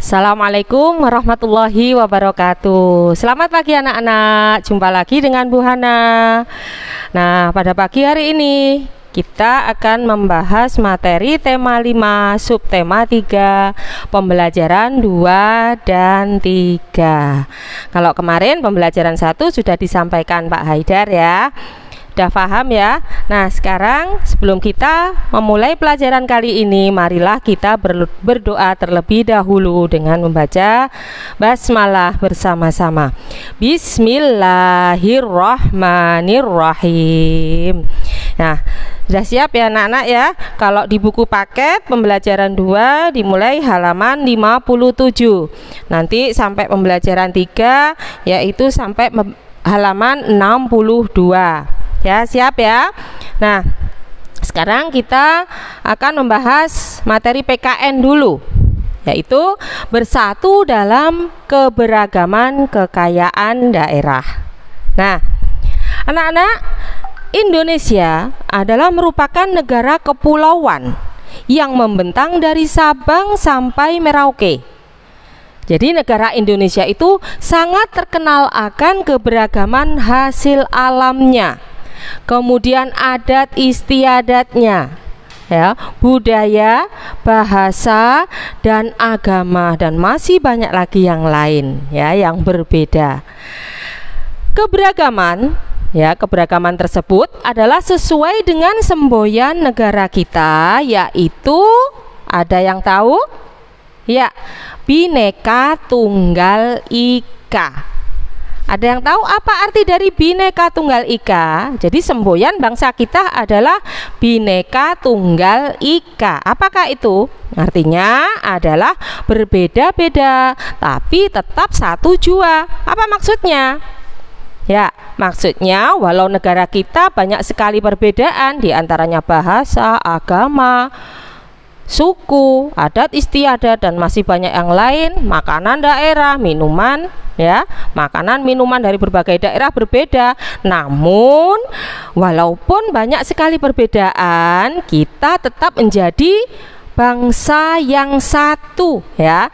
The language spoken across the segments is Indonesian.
Assalamualaikum warahmatullahi wabarakatuh. Selamat pagi anak-anak. Jumpa lagi dengan Bu Hana. Nah, pada pagi hari ini kita akan membahas materi tema 5, subtema 3, pembelajaran 2 dan 3. Kalau kemarin pembelajaran 1 sudah disampaikan Pak Haidar ya. Udah paham ya? Nah, sekarang sebelum kita memulai pelajaran kali ini, marilah kita berdoa terlebih dahulu dengan membaca basmalah bersama-sama. Bismillahirrahmanirrahim. Nah, sudah siap ya anak-anak ya? Kalau di buku paket pembelajaran 2 dimulai halaman 57. Nanti sampai pembelajaran 3 yaitu sampai halaman 62. Ya, siap ya. Nah, sekarang kita akan membahas materi PKN dulu, yaitu bersatu dalam keberagaman kekayaan daerah. Nah, anak-anak, Indonesia adalah merupakan negara kepulauan yang membentang dari Sabang sampai Merauke. Jadi negara Indonesia itu sangat terkenal akan keberagaman hasil alamnya, kemudian adat istiadatnya, ya, budaya, bahasa, dan agama, dan masih banyak lagi yang lain ya yang berbeda. Keberagaman tersebut adalah sesuai dengan semboyan negara kita, yaitu ada yang tahu? Ya, Bhinneka Tunggal Ika. Ada yang tahu apa arti dari Bhinneka Tunggal Ika? Jadi semboyan bangsa kita adalah Bhinneka Tunggal Ika. Apakah itu? Artinya adalah berbeda-beda tapi tetap satu jua. Apa maksudnya? Ya, maksudnya walau negara kita banyak sekali perbedaan, di antaranya bahasa, agama, suku, adat istiadat, dan masih banyak yang lain, makanan daerah, minuman, ya, makanan minuman dari berbagai daerah berbeda. Namun walaupun banyak sekali perbedaan, kita tetap menjadi bangsa yang satu ya,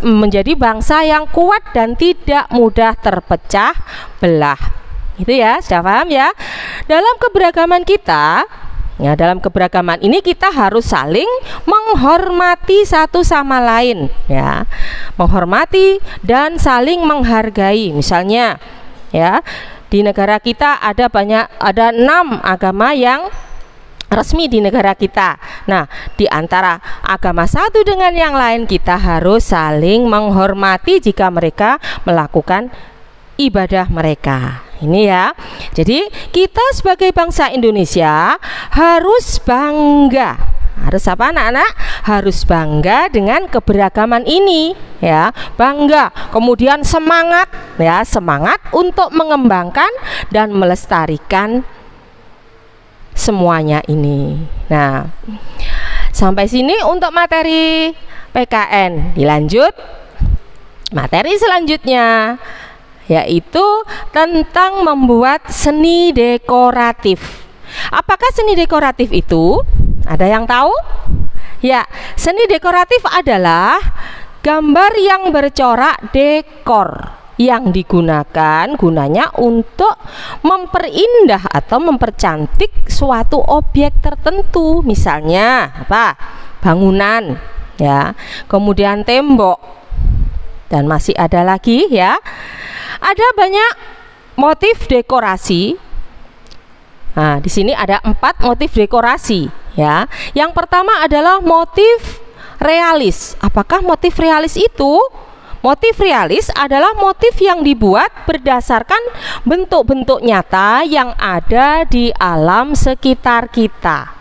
menjadi bangsa yang kuat dan tidak mudah terpecah belah. Itu ya, sudah paham ya? Dalam keberagaman kita, ya, dalam keberagaman ini kita harus saling menghormati satu sama lain ya. Menghormati dan saling menghargai. Misalnya ya, di negara kita ada 6 agama yang resmi di negara kita. Nah, di antara agama satu dengan yang lain kita harus saling menghormati jika mereka melakukan ibadah mereka. Ini ya. Jadi kita sebagai bangsa Indonesia harus bangga. Harus apa anak-anak? Harus bangga dengan keberagaman ini ya. Bangga, kemudian semangat ya, semangat untuk mengembangkan dan melestarikan semuanya ini. Nah, sampai sini untuk materi PKN. Dilanjut materi selanjutnya, yaitu tentang membuat seni dekoratif. Apakah seni dekoratif itu? Ada yang tahu? Ya, seni dekoratif adalah gambar yang bercorak dekor yang gunanya untuk memperindah atau mempercantik suatu objek tertentu. Misalnya apa? Bangunan ya, kemudian tembok, dan masih ada lagi ya. Ada banyak motif dekorasi. Nah, di sini ada 4 motif dekorasi ya. Yang pertama adalah motif realis. Apakah motif realis itu? Motif realis adalah motif yang dibuat berdasarkan bentuk-bentuk nyata yang ada di alam sekitar kita.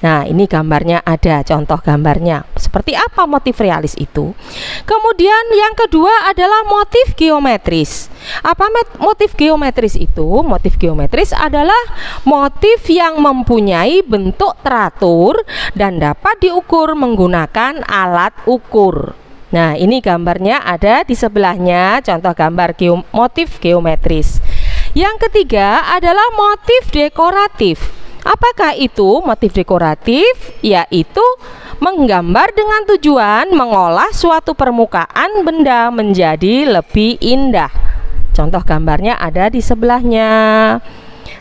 Nah, ini gambarnya ada, contoh gambarnya. Seperti apa motif realis itu? Kemudian yang kedua adalah motif geometris. Apa motif geometris itu? Motif geometris adalah motif yang mempunyai bentuk teratur dan dapat diukur menggunakan alat ukur. Nah, ini gambarnya ada di sebelahnya, contoh gambar motif geometris. Yang ketiga adalah motif dekoratif. Apakah itu motif dekoratif? Yaitu menggambar dengan tujuan mengolah suatu permukaan benda menjadi lebih indah. Contoh gambarnya ada di sebelahnya.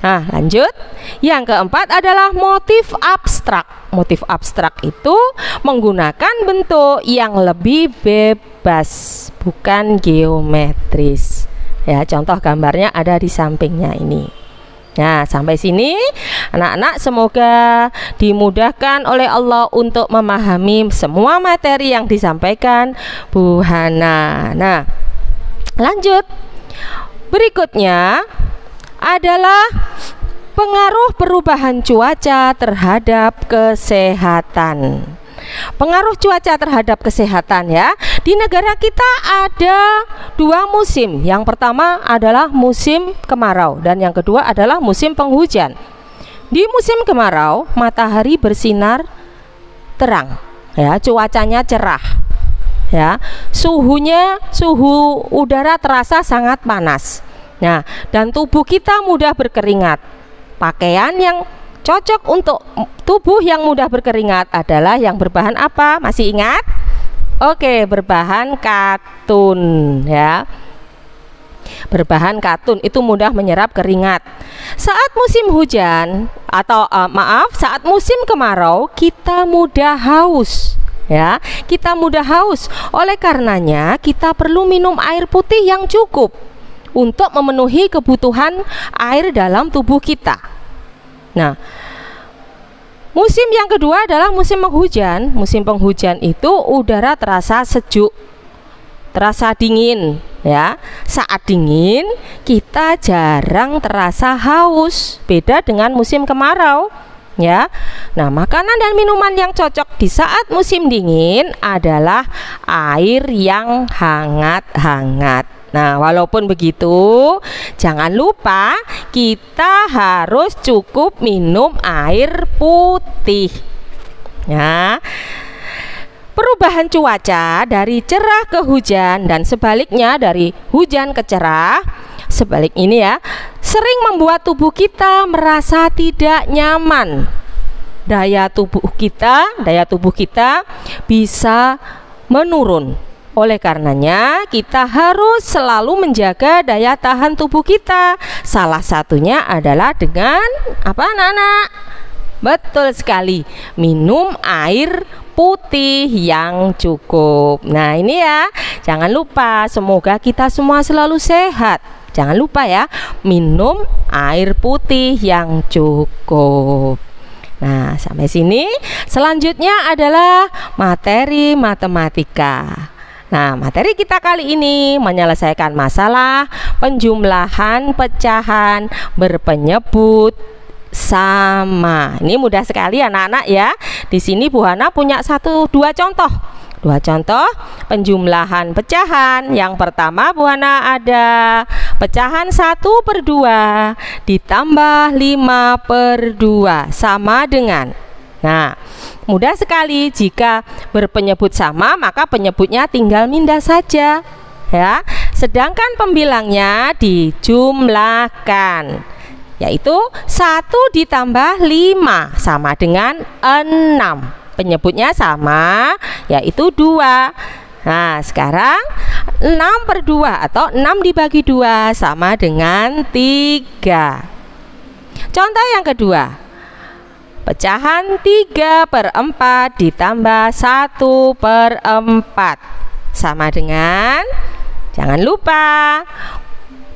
Nah, lanjut. Yang keempat adalah motif abstrak. Motif abstrak itu menggunakan bentuk yang lebih bebas, bukan geometris. Ya, contoh gambarnya ada di sampingnya ini. Nah, sampai sini anak-anak semoga dimudahkan oleh Allah untuk memahami semua materi yang disampaikan Bu Hana. Nah, lanjut. Berikutnya adalah pengaruh perubahan cuaca terhadap kesehatan. Pengaruh cuaca terhadap kesehatan ya. Di negara kita ada 2 musim. Yang pertama adalah musim kemarau dan yang kedua adalah musim penghujan. Di musim kemarau, matahari bersinar terang, ya, cuacanya cerah. Ya, suhu udara terasa sangat panas. Nah, dan tubuh kita mudah berkeringat. Pakaian yang cocok untuk tubuh yang mudah berkeringat adalah yang berbahan apa? Masih ingat? Oke, berbahan katun ya. Berbahan katun itu mudah menyerap keringat. Saat musim hujan atau saat musim kemarau kita mudah haus. Ya, kita mudah haus. Oleh karenanya kita perlu minum air putih yang cukup untuk memenuhi kebutuhan air dalam tubuh kita. Nah, musim yang kedua adalah musim penghujan. Musim penghujan itu udara terasa sejuk, terasa dingin ya. Saat dingin kita jarang terasa haus, beda dengan musim kemarau. Ya, nah makanan dan minuman yang cocok di saat musim dingin adalah air yang hangat-hangat. Nah, walaupun begitu, jangan lupa kita harus cukup minum air putih. Ya, perubahan cuaca dari cerah ke hujan dan sebaliknya dari hujan ke cerah, sebalik ini ya, sering membuat tubuh kita merasa tidak nyaman. Daya tubuh kita bisa menurun. Oleh karenanya kita harus selalu menjaga daya tahan tubuh kita. Salah satunya adalah dengan apa, anak-anak? Betul sekali, minum air putih yang cukup. Nah, ini ya, jangan lupa, semoga kita semua selalu sehat. Jangan lupa ya, minum air putih yang cukup. Nah, sampai sini. Selanjutnya adalah materi matematika. Nah, materi kita kali ini menyelesaikan masalah penjumlahan pecahan berpenyebut sama. Ini mudah sekali anak-anak ya. Di sini Bu Hana punya 2 contoh. 2 contoh penjumlahan pecahan. Yang pertama Bu Hana ada pecahan 1/2 ditambah 5/2 sama dengan. Nah, mudah sekali, jika berpenyebut sama maka penyebutnya tinggal mindah saja ya. Sedangkan pembilangnya dijumlahkan, yaitu 1 ditambah 5 sama dengan 6. Penyebutnya sama, yaitu 2. Nah, sekarang 6/2 atau 6 dibagi 2 sama dengan 3. Contoh yang kedua, pecahan 3/4 ditambah 1/4 sama dengan, jangan lupa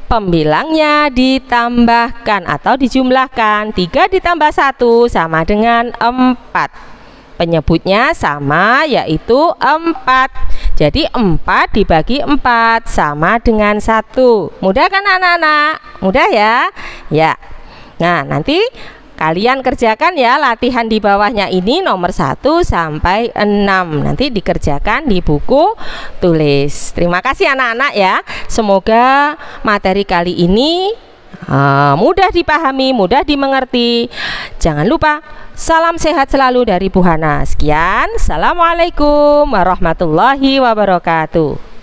pembilangnya ditambahkan atau dijumlahkan. 3 ditambah 1 sama dengan 4. Penyebutnya sama, yaitu 4. Jadi 4 dibagi 4 sama dengan 1. Mudah kan anak-anak? Mudah ya? Ya. Nah, nanti kalian kerjakan ya latihan di bawahnya ini nomor 1 sampai 6. Nanti dikerjakan di buku tulis. Terima kasih anak-anak ya. Semoga materi kali ini mudah dipahami, mudah dimengerti. Jangan lupa, salam sehat selalu dari Bu Hana. Sekian, assalamualaikum warahmatullahi wabarakatuh.